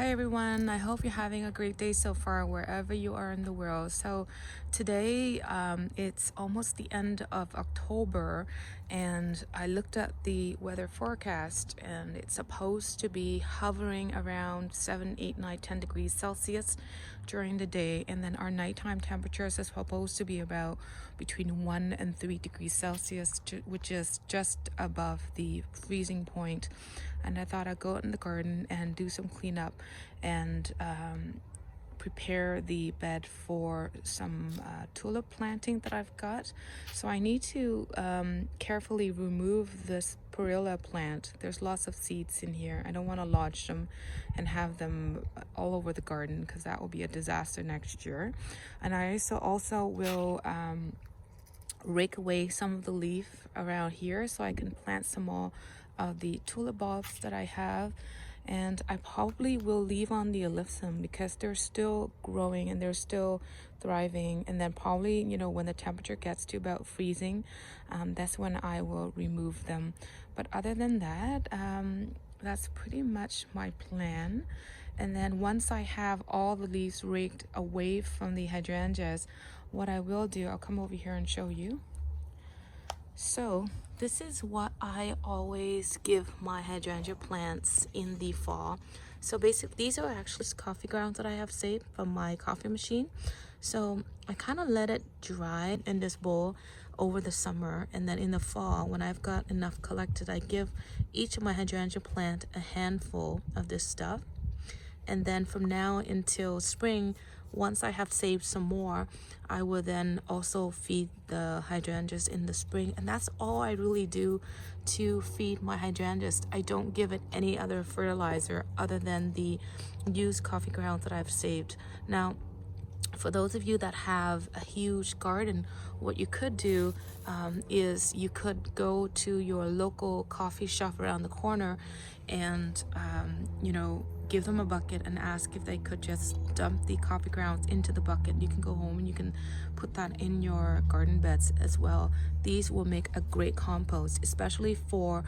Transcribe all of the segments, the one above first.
Hi everyone, I hope you're having a great day so far wherever you are in the world. So today it's almost the end of October, and I looked at the weather forecast and it's supposed to be hovering around 7, 8, 9, 10 degrees Celsius during the day, and then our nighttime temperatures are supposed to be about between 1 and 3 degrees Celsius, which is just above the freezing point. And I thought I'd go out in the garden and do some cleanup and prepare the bed for some tulip planting that I've got. So I need to carefully remove this perilla plant. There's lots of seeds in here. I don't want to lodge them and have them all over the garden because that will be a disaster next year. And I also will rake away some of the leaf around here so I can plant some more of the tulip bulbs that I have. And I probably will leave on the alyssum because they're still growing and they're still thriving. And then probably, when the temperature gets to about freezing, that's when I will remove them. But other than that, that's pretty much my plan. And then once I have all the leaves raked away from the hydrangeas, what I will do, I'll come over here and show you. So this is what I always give my hydrangea plants in the fall. So basically these are actually coffee grounds that I have saved from my coffee machine. So I kind of let it dry in this bowl over the summer, and then in the fall when I've got enough collected, I give each of my hydrangea plant a handful of this stuff. And then from now until spring, once I have saved some more, I will then also feed the hydrangeas in the spring. And that's all I really do to feed my hydrangeas. I don't give it any other fertilizer other than the used coffee grounds that I've saved. Now, for those of you that have a huge garden, what you could do is you could go to your local coffee shop around the corner and give them a bucket and ask if they could just dump the coffee grounds into the bucket. You can go home and you can put that in your garden beds as well. These will make a great compost, especially for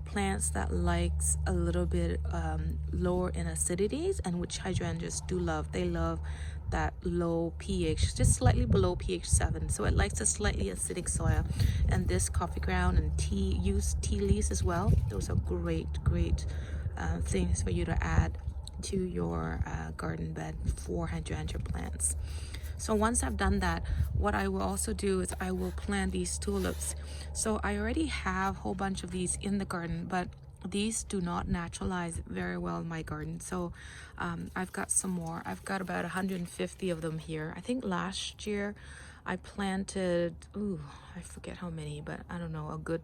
plants that likes a little bit lower in acidities, and which hydrangeas do love. They love that low pH, just slightly below pH 7. So it likes a slightly acidic soil. And this coffee ground and used tea leaves as well, those are great things for you to add to your garden bed for hydrangea plants. So once I've done that, what I will also do is I will plant these tulips. So I already have a whole bunch of these in the garden, but these do not naturalize very well in my garden. So I've got some more. I've got about 150 of them here. I think last year I planted, I forget how many, but I don't know, a good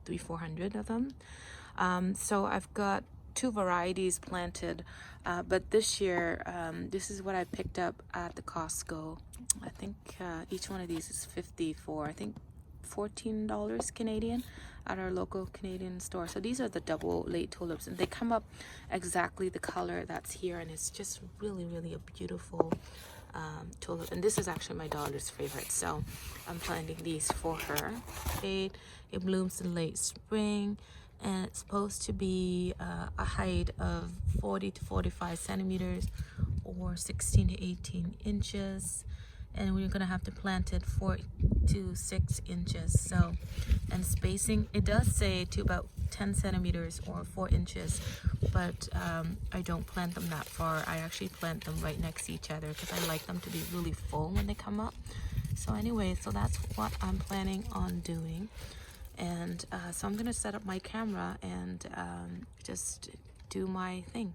300-400 of them. So I've got 2 varieties planted, but this year this is what I picked up at the Costco. I think each one of these is 50 for, I think, $14 Canadian at our local Canadian store. So these are the double late tulips, and they come up exactly the color that's here, and it's just really a beautiful tulip. And this is actually my daughter's favorite, so I'm planting these for her. It blooms in late spring, and it's supposed to be a height of 40 to 45 centimeters or 16 to 18 inches. And we're gonna have to plant it 4 to 6 inches. So, and spacing, it does say to about 10 centimeters or 4 inches, but I don't plant them that far. I actually plant them right next to each other because I like them to be really full when they come up. So anyway, so that's what I'm planning on doing. And so I'm gonna set up my camera and just do my thing.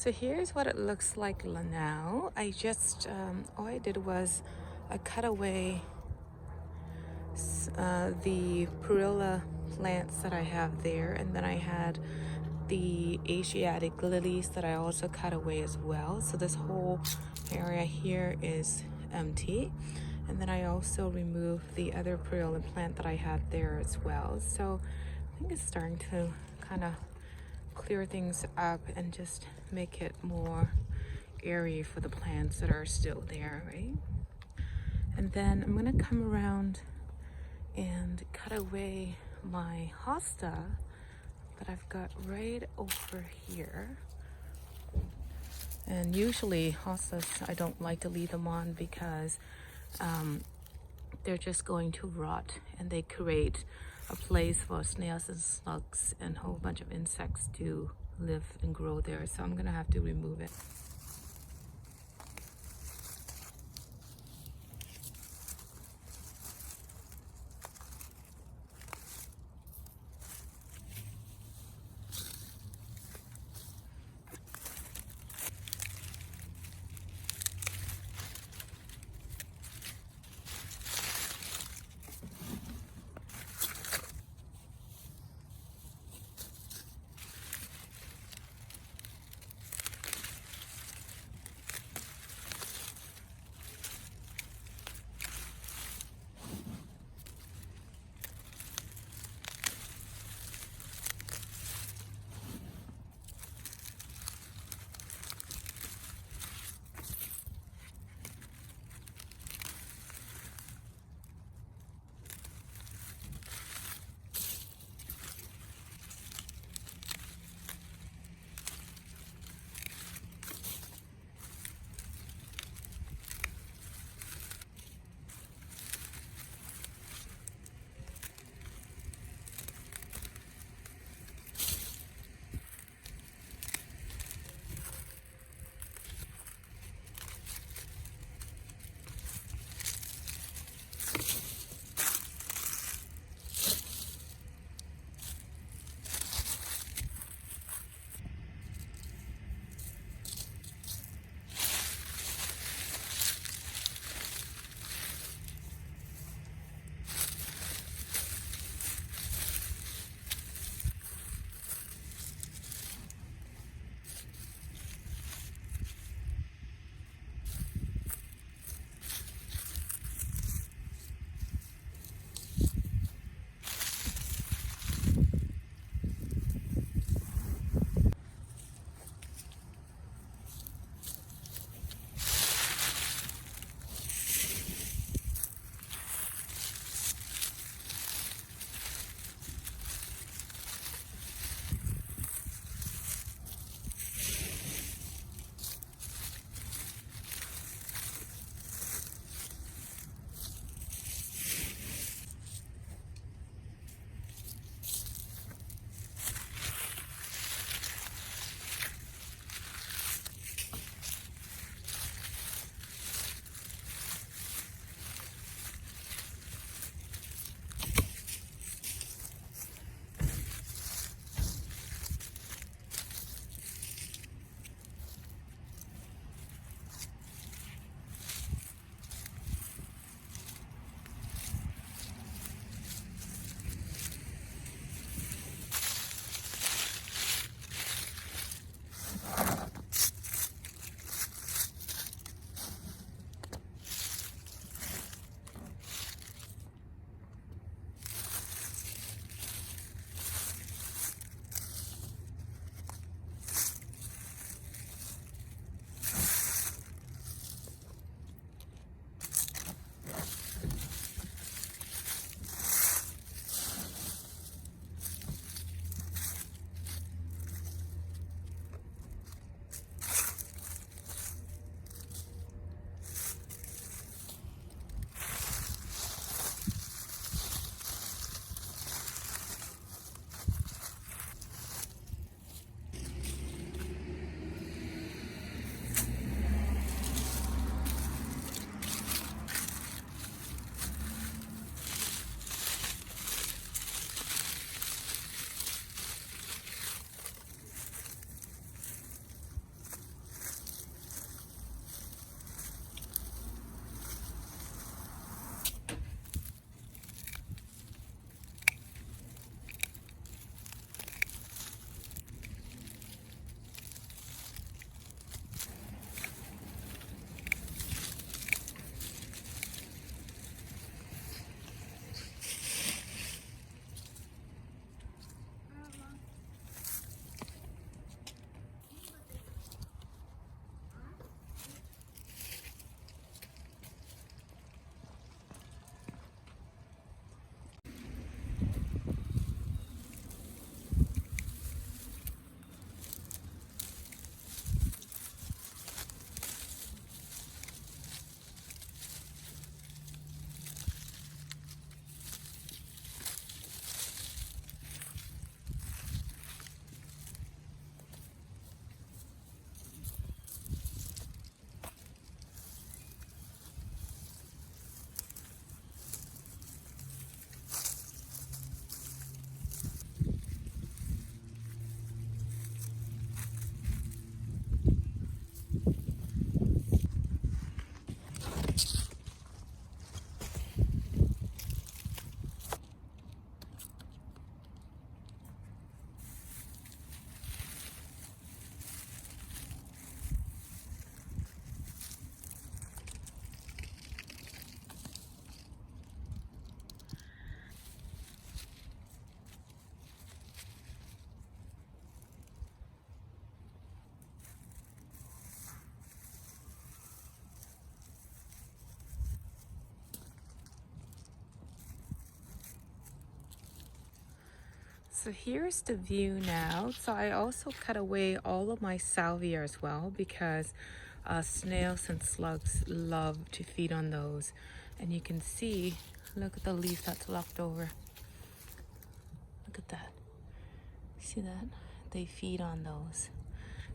So here's what it looks like now. I just, all I did was I cut away the perilla plants that I have there, and then I had the Asiatic lilies that I also cut away as well. So this whole area here is empty. And then I also removed the other perilla plant that I had there as well. So I think it's starting to kind of clear things up and just make it more airy for the plants that are still there, right? And then I'm gonna come around and cut away my hosta that I've got right over here. And usually hostas, I don't like to leave them on because they're just going to rot, and they create a place for snails and slugs and a whole bunch of insects to live and grow there. So I'm gonna have to remove it. So here's the view now. So I also cut away all of my salvia as well because snails and slugs love to feed on those. And you can see, look at the leaf that's left over. Look at that. See that? They feed on those.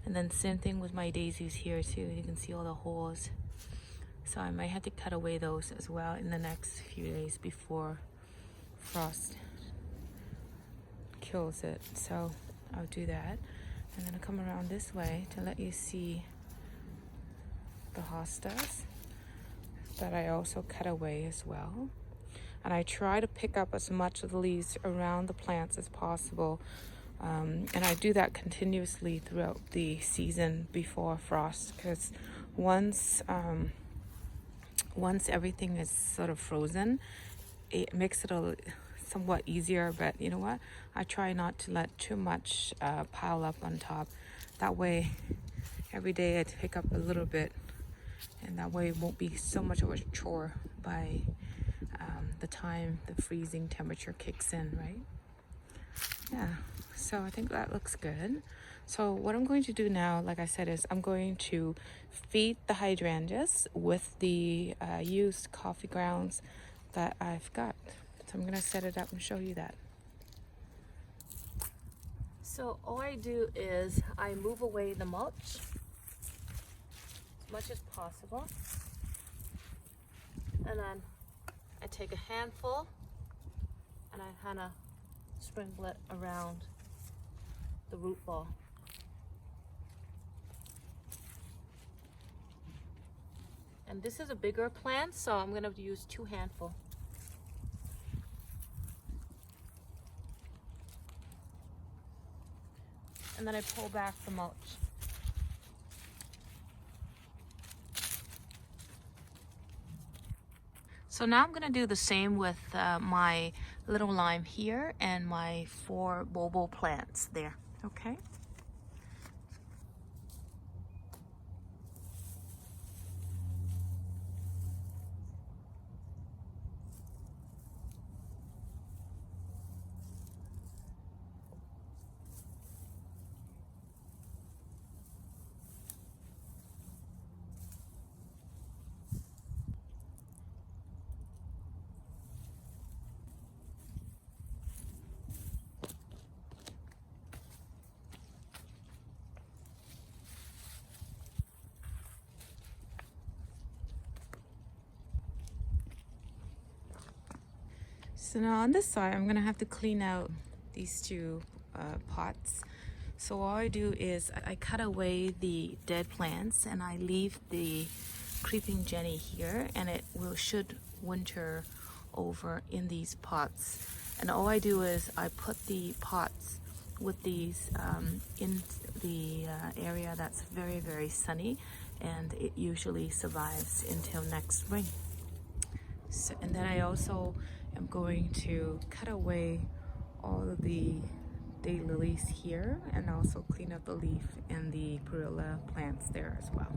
And then same thing with my daisies here too. You can see all the holes. So I might have to cut away those as well in the next few days before frost kills it. So I'll do that. I'm gonna come around this way to let you see the hostas that I also cut away as well. And I try to pick up as much of the leaves around the plants as possible. And I do that continuously throughout the season before frost, because once everything is sort of frozen, it makes it somewhat easier. But you know what? I try not to let too much pile up on top. That way, every day I pick up a little bit, and that way it won't be so much of a chore by the time the freezing temperature kicks in, right? Yeah, so I think that looks good. So what I'm going to do now, like I said, is I'm going to feed the hydrangeas with the used coffee grounds that I've got. So I'm gonna set it up and show you that. So all I do is I move away the mulch as much as possible, and then I take a handful and I kind of sprinkle it around the root ball. And this is a bigger plant, so I'm going to use 2 handfuls. And then I pull back the mulch. So now I'm going to do the same with my little lime here and my 4 bobo plants there, okay? So now on this side, I'm gonna have to clean out these 2 pots. So all I do is I cut away the dead plants and I leave the creeping Jenny here, and it should winter over in these pots. And all I do is I put the pots with these in the area that's very, very sunny, and it usually survives until next spring. So, and then I also am going to cut away all of the daylilies here and also clean up the leaf and the perilla plants there as well.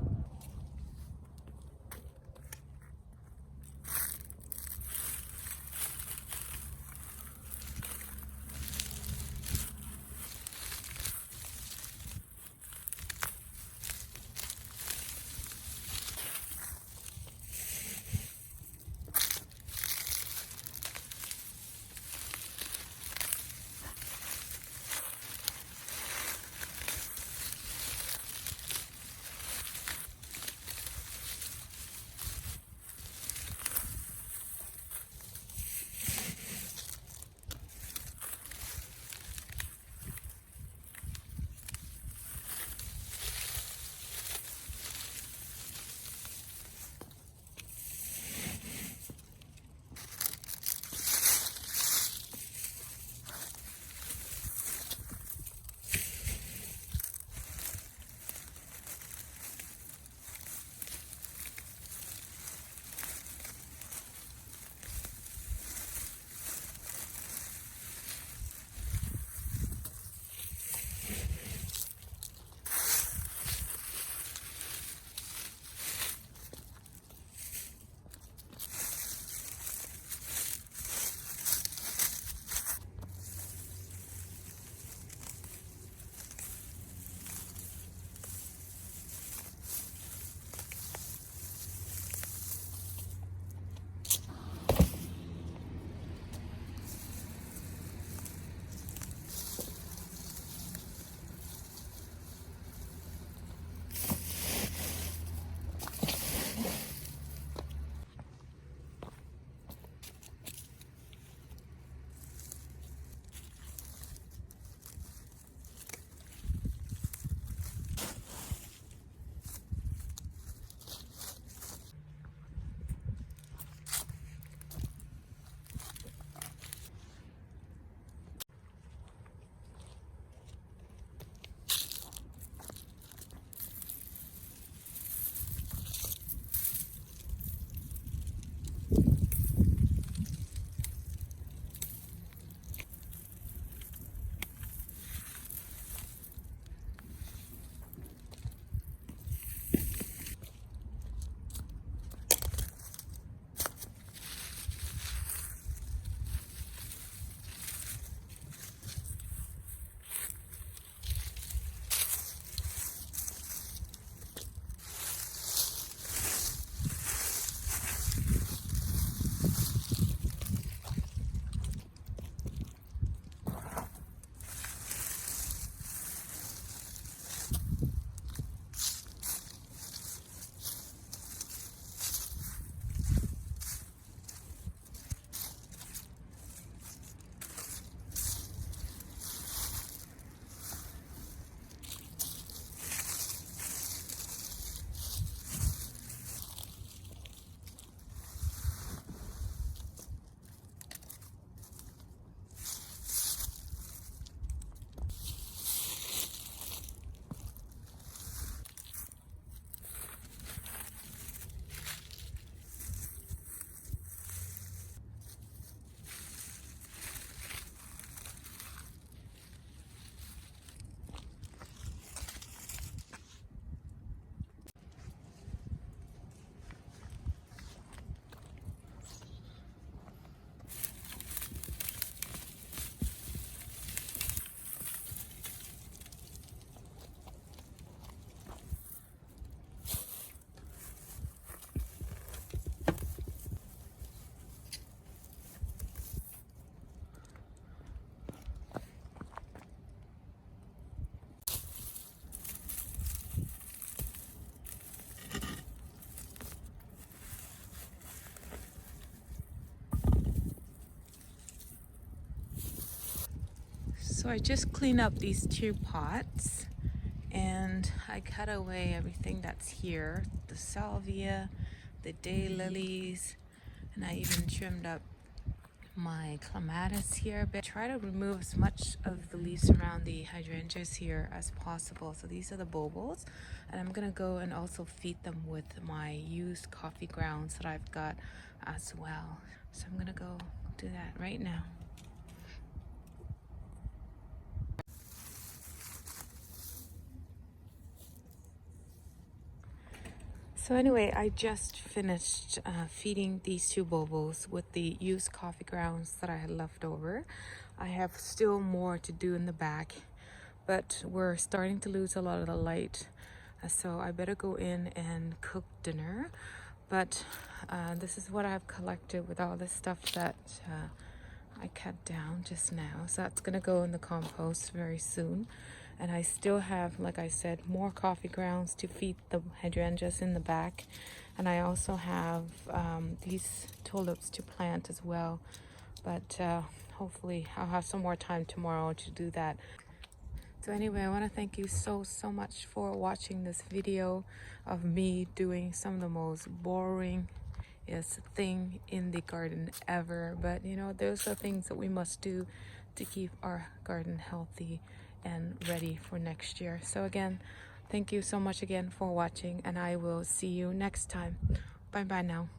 So I just cleaned up these 2 pots and I cut away everything that's here, the salvia, the daylilies, and I even trimmed up my clematis here, but try to remove as much of the leaves around the hydrangeas here as possible. So these are the bulbils, and I'm gonna go and also feed them with my used coffee grounds that I've got as well. So I'm gonna go do that right now. So anyway, I just finished feeding these 2 bulbils with the used coffee grounds that I had left over. I have still more to do in the back, but we're starting to lose a lot of the light. So I better go in and cook dinner. But this is what I've collected with all this stuff that I cut down just now. So that's gonna go in the compost very soon. And I still have, like I said, more coffee grounds to feed the hydrangeas in the back. And I also have these tulips to plant as well. But hopefully I'll have some more time tomorrow to do that. So anyway, I want to thank you so much for watching this video of me doing some of the most boring thing in the garden ever. But you know, those are things that we must do to keep our garden healthy and ready for next year. So again, thank you so much again for watching, and I will see you next time. Bye bye now.